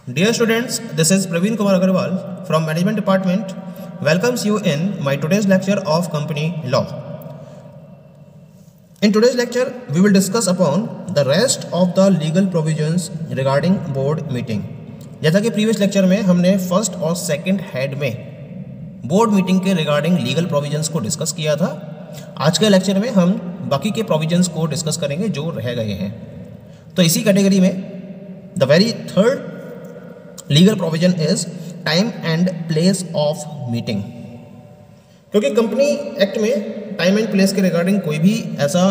Dear students, this is Praveen Kumar Agarwal from Management Department. Welcomes you in my today's lecture of Company Law. In today's lecture, we will discuss upon the rest of the legal provisions regarding board meeting. जैसा कि previous lecture में हमने first और second head में board meeting के regarding legal provisions को discuss किया था, आज के लेक्चर में हम बाकी के प्रोविजंस को डिस्कस करेंगे जो रह गए हैं। तो इसी कैटेगरी में the very third legal provision is time and place of meeting. क्योंकि कंपनी एक्ट में टाइम एंड प्लेस के रिगार्डिंग कोई भी ऐसा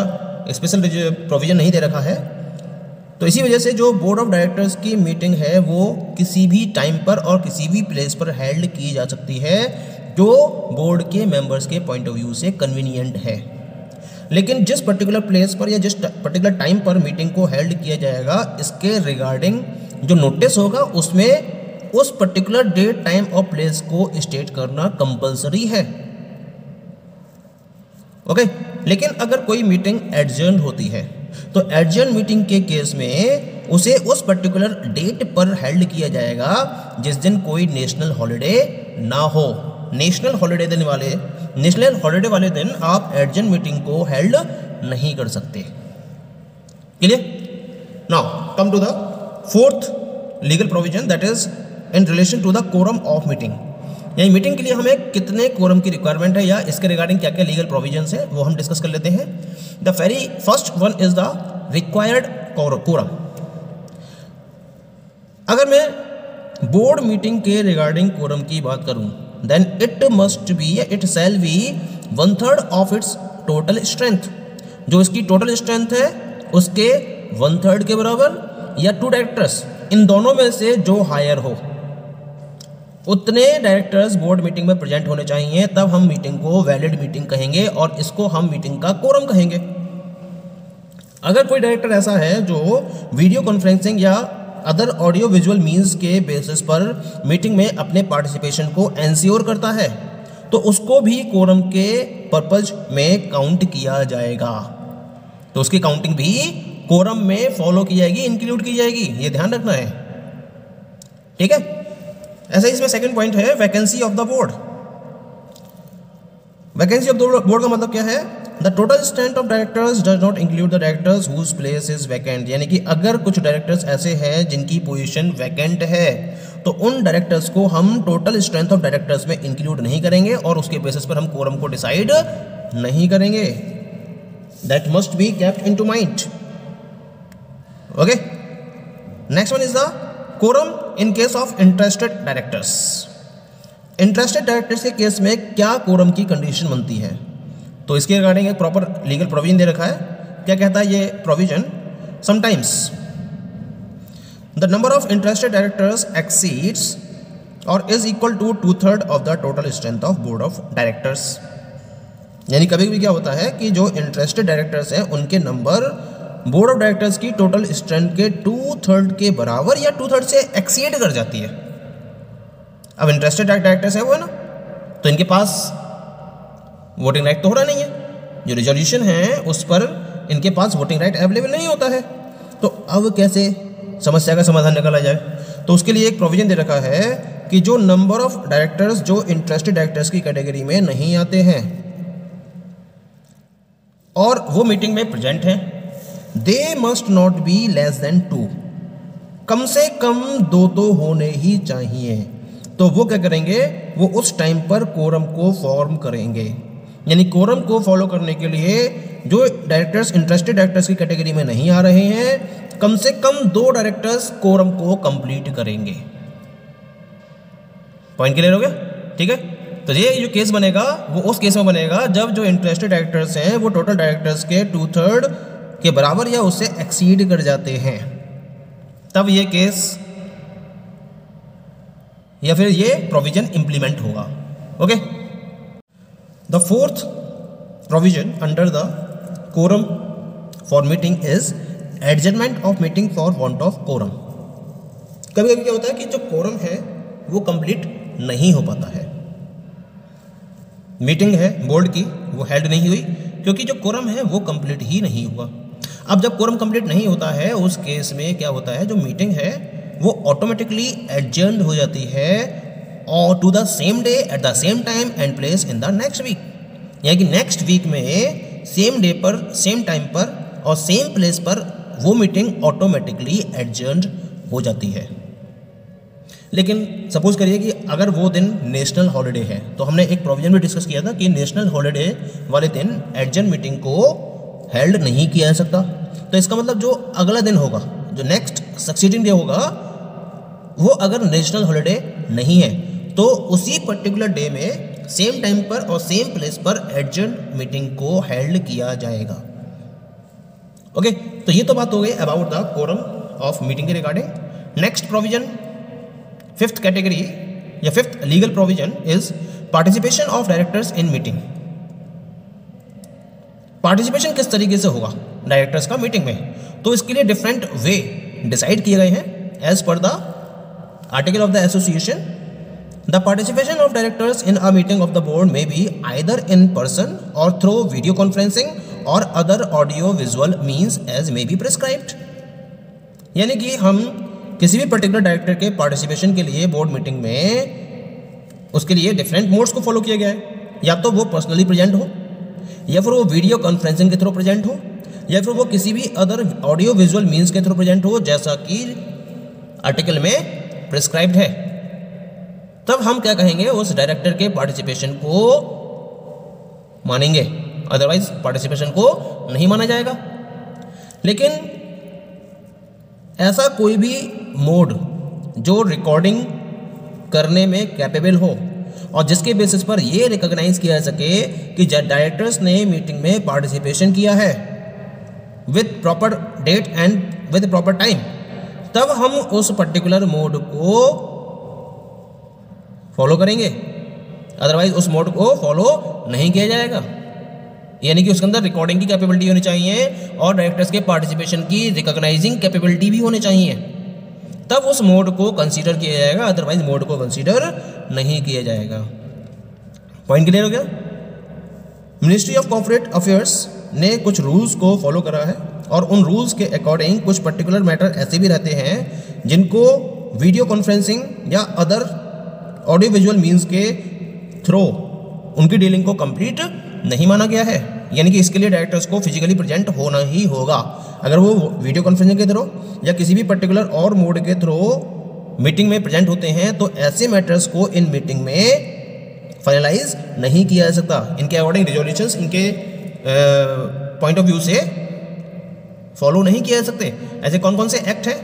स्पेशल प्रोविजन नहीं दे रखा है, तो इसी वजह से जो बोर्ड ऑफ डायरेक्टर्स की मीटिंग है वो किसी भी टाइम पर और किसी भी प्लेस पर हेल्ड की जा सकती है जो बोर्ड के मेंबर्स के पॉइंट ऑफ व्यू से कन्वीनियंट है। लेकिन जिस पर्टिकुलर प्लेस पर या जिस पर्टिकुलर टाइम पर मीटिंग को हेल्ड किया जाएगा, इसके रिगार्डिंग जो नोटिस होगा उसमें उस पर्टिकुलर डेट टाइम और प्लेस को स्टेट करना कंपलसरी है। ओके, लेकिन अगर कोई मीटिंग एडजर्न होती है तो एडजर्न मीटिंग के केस में उसे उस पर्टिकुलर डेट पर हेल्ड किया जाएगा जिस दिन कोई नेशनल हॉलिडे ना हो। नेशनल हॉलिडे वाले दिन आप एडजर्न मीटिंग को हेल्ड नहीं कर सकते। Clear? Now come to the fourth legal provision, that is in relation to the quorum of meeting. यानी मीटिंग के लिए हमें कितने कोरम की रिक्वायरमेंट है या इसके रिगार्डिंग क्या क्या लीगल प्रोविजंस है वो हम डिस्कस कर लेते हैं। The very first one is the required quorum. अगर मैं बोर्ड मीटिंग के रिगार्डिंग कोरम की बात करूं, then it must be, it shall be 1/3 of its total strength. जो इसकी टोटल स्ट्रेंथ है उसके 1/3 के बराबर, या 2 डायरेक्टर्स, इन दोनों में से जो हायर हो उतने डायरेक्टर्स बोर्ड मीटिंग में प्रेजेंट होने चाहिए, तब हम मीटिंग को वैलिड मीटिंग कहेंगे और इसको हम मीटिंग का कोरम कहेंगे। अगर कोई डायरेक्टर ऐसा है जो वीडियो कॉन्फ्रेंसिंग या अदर ऑडियो विजुअल मीन्स के बेसिस पर मीटिंग में अपने पार्टिसिपेशन को एंश्योर करता है तो उसको भी कोरम के पर्पज में काउंट किया जाएगा। तो उसकी काउंटिंग भी कोरम में फॉलो की जाएगी, इंक्लूड की जाएगी, ये ध्यान रखना है। ठीक है? ऐसा ही इसमें सेकंड पॉइंट है vacancy of the board. Vacancy of the board का मतलब क्या है? The total strength of directors does not include the directors whose place is vacant. यानी कि अगर कुछ डायरेक्टर्स ऐसे हैं जिनकी पोजीशन वैकेंट है तो उन डायरेक्टर्स को हम टोटल स्ट्रेंथ ऑफ डायरेक्टर्स में इंक्लूड नहीं करेंगे और उसके बेसिस पर हम कोरम को डिसाइड नहीं करेंगे। That must be kept into mind. Okay, next one is the quorum in case of interested directors. Interested directors के केस में क्या कोरम की कंडीशन बनती है? तो इसके रिगार्डिंग एक प्रॉपर लीगल प्रोविजन दे रखा है। क्या कहता है ये provision? Sometimes the number of interested directors exceeds or is equal to 2/3 of the total strength of board of directors. यानी कभी भी क्या होता है कि जो इंटरेस्टेड डायरेक्टर्स हैं उनके नंबर बोर्ड ऑफ डायरेक्टर्स की टोटल स्ट्रेंथ के 2/3 के बराबर या 2/3 से एक्सीड कर जाती है। अब इंटरेस्टेड डायरेक्टर्स है वो है ना, तो इनके पास वोटिंग राइट तो हो रहा नहीं है, जो रिजोल्यूशन है उस पर इनके पास वोटिंग राइट अवेलेबल नहीं होता है। तो अब कैसे समस्या का समाधान निकाला जाए? तो उसके लिए एक प्रोविजन दे रखा है कि जो नंबर ऑफ डायरेक्टर्स जो इंटरेस्टेड डायरेक्टर्स की कैटेगरी में नहीं आते हैं और वो मीटिंग में प्रेजेंट हैं, they must not be less than 2। कम से कम 2 तो होने ही चाहिए। तो वो क्या करेंगे? वो उस टाइम पर कोरम को फॉर्म करेंगे। यानी कोरम को फॉलो करने के लिए जो डायरेक्टर्स इंटरेस्टेड डायरेक्टर्स की कैटेगरी में नहीं आ रहे हैं, कम से कम 2 डायरेक्टर्स कोरम को कंप्लीट करेंगे। पॉइंट क्लियर हो गया? ठीक है, तो ये जो केस बनेगा वो उस केस में बनेगा जब जो इंटरेस्टेड डायरेक्टर्स हैं वो टोटल डायरेक्टर्स के 2/3 के बराबर या उससे एक्सीड कर जाते हैं, तब ये केस या फिर ये प्रोविजन इंप्लीमेंट होगा। Okay, the fourth provision under the quorum for meeting is adjournment of meeting for want of quorum. कभी कभी क्या होता है कि जो कोरम है वो कंप्लीट नहीं हो पाता है, मीटिंग है बोर्ड की वो हेल्ड नहीं हुई क्योंकि जो कोरम है वो कंप्लीट ही नहीं हुआ। अब जब कोरम कंप्लीट नहीं होता है उस केस में क्या होता है, जो मीटिंग है वो ऑटोमेटिकली एडजर्न हो जाती है और to the same day at the same time and place in the next week. यानी कि नेक्स्ट वीक में सेम डे पर, सेम टाइम पर और सेम प्लेस पर वो मीटिंग ऑटोमेटिकली एडजर्न हो जाती है। लेकिन सपोज करिए कि अगर वो दिन नेशनल हॉलिडे है, तो हमने एक प्रोविजन भी डिस्कस किया था कि नेशनल हॉलिडे वाले दिन एडजर्न मीटिंग को हेल्ड नहीं किया जा सकता। तो इसका मतलब जो अगला दिन होगा, जो नेक्स्ट सक्सीडिंग डे होगा, वो अगर नेशनल हॉलिडे नहीं है तो उसी पर्टिकुलर डे में सेम टाइम पर और सेम प्लेस पर एडजर्न मीटिंग को हेल्ड किया जाएगा। ओके, तो ये तो बात हो गई about the quorum of meeting के regarding. Next provision, fifth category या fifth legal provision is participation of directors in meeting. Participation किस तरीके से होगा डायरेक्टर्स का मीटिंग में, तो इसके लिए डिफरेंट वे डिसाइड किए गए हैं as per the article of the association. The participation of directors in a meeting of the board may be either in person or through video conferencing or other audio visual means as may be prescribed. यानी कि हम किसी भी particular director के participation के लिए board meeting में उसके लिए डिफरेंट मोड्स को फॉलो किया गया है। या तो वो पर्सनली प्रेजेंट हो, या फिर वो वीडियो कॉन्फ्रेंसिंग के थ्रू प्रेजेंट हो, या फिर वो किसी भी अदर ऑडियो विजुअल मीन्स के थ्रू प्रेजेंट हो, जैसा कि आर्टिकल में प्रिस्क्राइब्ड है। तब हम क्या कहेंगे, उस डायरेक्टर के पार्टिसिपेशन को मानेंगे, अदरवाइज पार्टिसिपेशन को नहीं माना जाएगा। लेकिन ऐसा कोई भी मोड जो रिकॉर्डिंग करने में कैपेबल हो और जिसके बेसिस पर ये रिकॉग्नाइज किया जा सके कि डायरेक्टर्स ने मीटिंग में पार्टिसिपेशन किया है with proper date and with proper time, तब हम उस पर्टिकुलर मोड को फॉलो करेंगे, अदरवाइज उस मोड को फॉलो नहीं किया जाएगा। यानी कि उसके अंदर रिकॉर्डिंग की कैपेबिलिटी होनी चाहिए और डायरेक्टर्स के पार्टिसिपेशन की रिकॉग्नाइजिंग कैपेबिलिटी भी होनी चाहिए, तब उस मोड को कंसीडर किया जाएगा, अदरवाइज मोड को कंसीडर नहीं किया जाएगा। पॉइंट क्लियर हो गया। मिनिस्ट्री ऑफ कॉर्पोरेट अफेयर्स ने कुछ रूल्स को फॉलो करा है और उन रूल्स के अकॉर्डिंग कुछ पर्टिकुलर मैटर ऐसे भी रहते हैं जिनको वीडियो कॉन्फ्रेंसिंग या अदर ऑडियो विजुअल मीन्स के थ्रू उनकी डीलिंग को कंप्लीट नहीं माना गया है। यानी कि इसके लिए डायरेक्टर्स को फिजिकली प्रेजेंट होना ही होगा। अगर वो वीडियो कॉन्फ्रेंसिंग के थ्रू या किसी भी पर्टिकुलर और मोड के थ्रू मीटिंग में प्रेजेंट होते हैं तो ऐसे मैटर्स को इन मीटिंग में फाइनलाइज नहीं किया जा सकता। इनके अकॉर्डिंग रिजोल्यूशंस इनके पॉइंट ऑफ व्यू से फॉलो नहीं किए जा सकते। ऐसे कौन कौन से एक्ट हैं?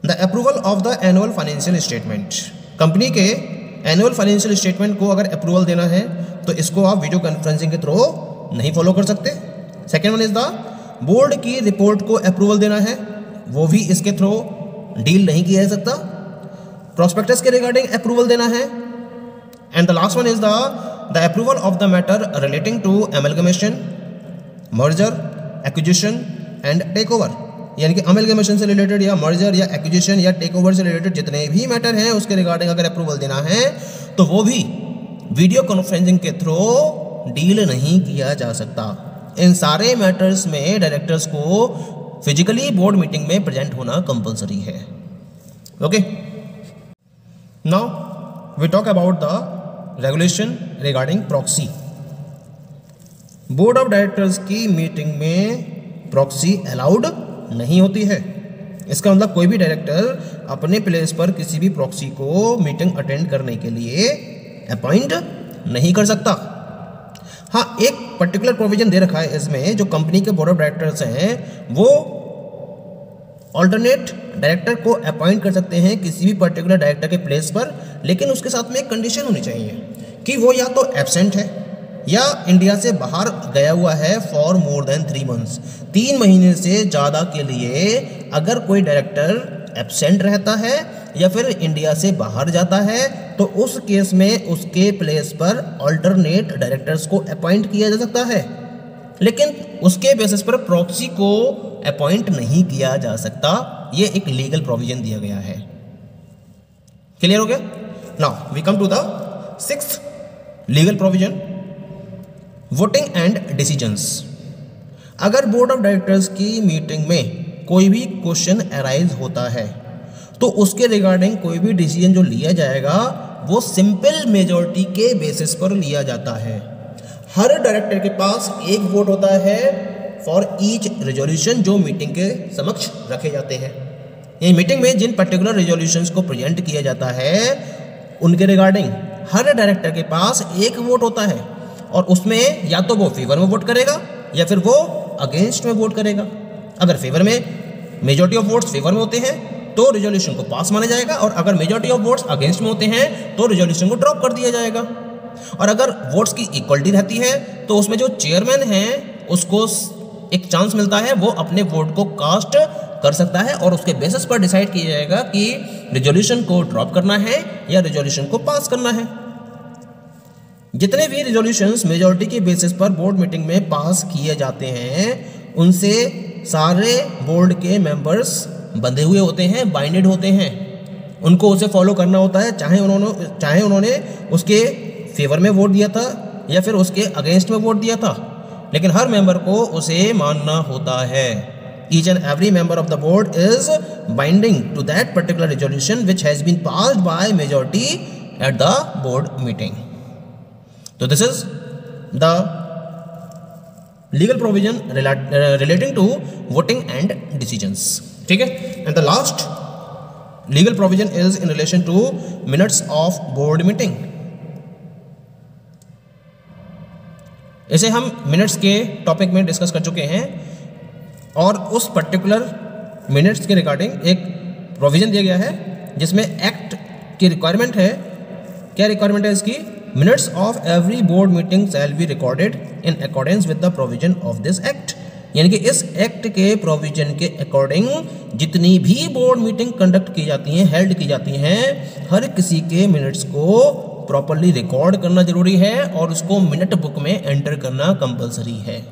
The approval of the annual financial statement. Company के एनुअल फाइनेंशियल स्टेटमेंट को अगर अप्रूवल देना है तो इसको आप वीडियो कॉन्फ्रेंसिंग के थ्रू नहीं फॉलो कर सकते। Second one is the board की रिपोर्ट को अप्रूवल देना है, वो भी इसके थ्रू डील नहीं किया जा सकता। प्रोस्पेक्टस के रिगार्डिंग अप्रूवल देना है। And the last one is the approval of the matter relating to amalgamation, merger, acquisition and take over. यानी कि अमेलगमेशन से रिलेटेड या मर्जर या एक्विजिशन या टेक ओवर से रिलेटेड जितने भी मैटर हैं उसके रिगार्डिंग अगर अप्रूवल देना है तो वो भी वीडियो कॉन्फ्रेंसिंग के थ्रू डील नहीं किया जा सकता। इन सारे मैटर्स में डायरेक्टर्स को फिजिकली बोर्ड मीटिंग में प्रेजेंट होना कंपलसरी है। Okay, now we talk about the regulation regarding proxy. Board of directors की मीटिंग में प्रॉक्सी अलाउड नहीं होती है। इसका मतलब कोई भी डायरेक्टर अपने प्लेस पर किसी भी प्रॉक्सी को मीटिंग अटेंड करने के लिए अपॉइंट नहीं कर सकता। हाँ, एक पर्टिकुलर प्रोविजन दे रखा है इसमें, जो कंपनी के बोर्ड ऑफ डायरेक्टर्स हैं वो ऑल्टरनेट डायरेक्टर को अपॉइंट कर सकते हैं किसी भी पर्टिकुलर डायरेक्टर के प्लेस पर, लेकिन उसके साथ में एक कंडीशन होनी चाहिए कि वो या तो एब्सेंट है या इंडिया से बाहर गया हुआ है फॉर मोर देन 3 मंथ्स। 3 महीने से ज़्यादा के लिए अगर कोई डायरेक्टर एब्सेंट रहता है या फिर इंडिया से बाहर जाता है तो उस केस में उसके प्लेस पर अल्टरनेट डायरेक्टर्स को अपॉइंट किया जा सकता है, लेकिन उसके बेसिस पर प्रॉक्सी को अपॉइंट नहीं किया जा सकता। ये एक लीगल प्रोविजन दिया गया है। क्लियर हो गया? Now we come to the 6th legal provision, voting and decisions. अगर बोर्ड ऑफ डायरेक्टर्स की मीटिंग में कोई भी क्वेश्चन अराइज होता है तो उसके रिगार्डिंग कोई भी डिसीजन जो लिया जाएगा वो सिंपल मेजॉरिटी के बेसिस पर लिया जाता है। हर डायरेक्टर के पास एक वोट होता है फॉर ईच रेजोल्यूशन जो मीटिंग के समक्ष रखे जाते हैं। ये मीटिंग में जिन पर्टिकुलर रेजोल्यूशंस को प्रेजेंट किया जाता है उनके रिगार्डिंग हर डायरेक्टर के पास एक वोट होता है और उसमें या तो वो फेवर में वोट करेगा या फिर वो अगेंस्ट में वोट करेगा। अगर फेवर में मेजॉरिटी ऑफ वोट्स फेवर में होते हैं तो रेजोल्यूशन को पास माना जाएगा और अगर मेजॉरिटी ऑफ वोट्स अगेंस्ट में होते हैं तो रेजोल्यूशन को ड्रॉप कर दिया जाएगा। और अगर वोट्स की इक्वलिटी रहती है तो उसमें जो चेयरमैन है उसको एक चांस मिलता है, वो अपने वोट को कास्ट कर सकता है और उसके बेसिस पर डिसाइड किया जाएगा कि रेजोल्यूशन को ड्रॉप करना है या रेजोल्यूशन को पास करना है। जितने भी रेजोल्यूशंस मेजॉरिटी के बेसिस पर बोर्ड मीटिंग में पास किए जाते हैं उनसे सारे बोर्ड के मेंबर्स बंधे हुए होते हैं, बाइंडेड होते हैं। उनको उसे फॉलो करना होता है, चाहे उन्होंने उसके फेवर में वोट दिया था या फिर उसके अगेंस्ट में वोट दिया था, लेकिन हर मेंबर को उसे मानना होता है। Each and every member of the board is binding to that particular resolution which has been passed by majority at the board meeting. So this is the legal provision relating to voting and decisions. ठीक है? And the last legal provision is in relation to minutes of board meeting. इसे हम minutes के topic में discuss कर चुके हैं और उस पर्टिकुलर मिनट्स के रिगार्डिंग एक प्रोविज़न दिया गया है जिसमें एक्ट की रिक्वायरमेंट है। क्या रिक्वायरमेंट है इसकी? Minutes of every board meeting shall be recorded in accordance with the provision of this act. यानी कि इस एक्ट के प्रोविजन के अकॉर्डिंग जितनी भी बोर्ड मीटिंग कंडक्ट की जाती हैं, हेल्ड की जाती हैं, हर किसी के मिनट्स को प्रॉपर्ली रिकॉर्ड करना जरूरी है और उसको मिनट बुक में एंटर करना कंपलसरी है।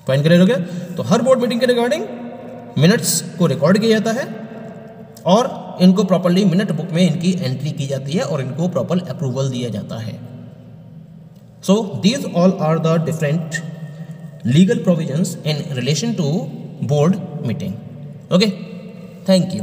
पॉइंट क्लियर हो गया? तो हर बोर्ड मीटिंग के रिगार्डिंग मिनट्स को रिकॉर्ड किया जाता है और इनको प्रॉपर्ली मिनट बुक में इनकी एंट्री की जाती है और इनको प्रॉपर अप्रूवल दिया जाता है। So these all are the different legal provisions in relation to board meeting. Okay, thank you.